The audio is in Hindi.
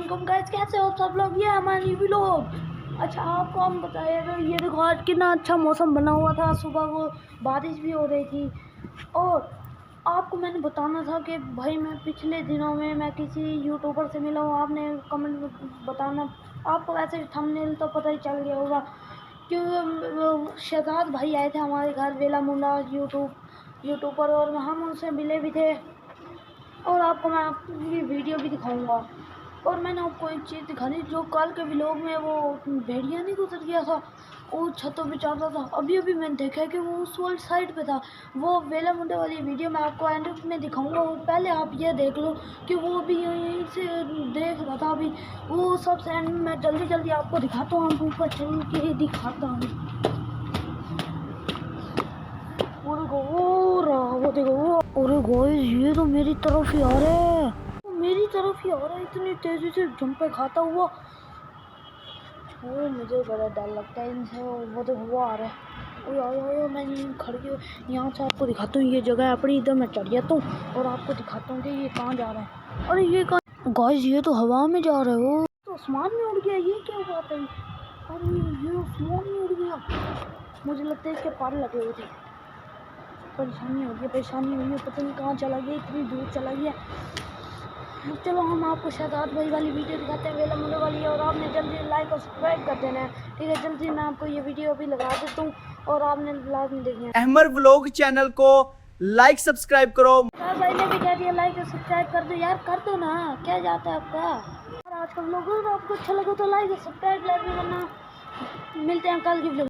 वालेकुम गाइस, कैसे हो सब लोग। ये हमारी व्लॉग। अच्छा आपको हम बताए तो ये देखो आज कितना अच्छा मौसम बना हुआ था। सुबह को बारिश भी हो रही थी। और आपको मैंने बताना था कि भाई मैं पिछले दिनों में मैं किसी यूट्यूबर से मिला हूँ। आपने कमेंट में बताना। आपको वैसे थंबनेल तो पता ही चल गया होगा क्योंकि शहजाद भाई आए थे हमारे घर, वेला मुंडा यूट्यूबर, और हम उनसे मिले भी थे। और आपको मैं आपकी वीडियो भी दिखाऊंगा। और मैंने आपको एक चीज़ दिखानी, जो कल के व्लॉग में वो भेड़िया नहीं गुजर गया था, वो छतों पे चढ़ रहा था। अभी मैंने देखा कि वो उस वाली साइड पे था। वो वेला मुंडे वाली वीडियो मैं आपको एंड में दिखाऊंगा। और पहले आप ये देख लो कि वो अभी यहीं से देख रहा था। अभी वो सबसे एंड में मैं जल्दी आपको दिखाता हूँ, ऊपर चल के दिखाता हूँ। वो देखो अरे गाइस, ये तो मेरी तरफ ही आ रहा है। मेरी तरफ ही आ रहा है इतनी तेजी से जंपे खाता हुआ। वो मुझे बड़ा डर लगता है इनसे। वो देखो वो आ रहा है। ओए मैं खड़ी यहाँ से आपको दिखाता हूँ। ये जगह है अपनी, इधर मैं चढ़ जाता हूँ और आपको दिखाता हूँ कि ये कहाँ जा रहा है। अरे ये कहाँ गाइस, ये तो हवा में जा रहा है। वो तो आसमान में उड़ गया। ये क्या बात है। अरे ये आसमान में उड़ गया। मुझे लगता है इसके पर लगे हुए थे। परेशानी हो गई है। पता नहीं कहाँ चला गया, इतनी दूर चला गया। चलो हम आपको शहजाद भाई वाली वीडियो दिखाते हैं, वेला मुंडे वाली। और आपने जल्दी लाइक और सब्सक्राइब कर देना है, ठीक है। जल्दी मैं आपको ये वीडियो भी लगा देता हूँ और आपने लाजमी देखना है। अहमर व्लॉग चैनल को लाइक सब्सक्राइब करो। भाई ने भी कह दिया लाइक और सब्सक्राइब कर दो यार, कर दो ना, क्या जाता है आपका। और आज का व्लॉग आपको अच्छा लगा तो लाइक और सब्सक्राइब करना। मिलते हैं कल की व्लॉग।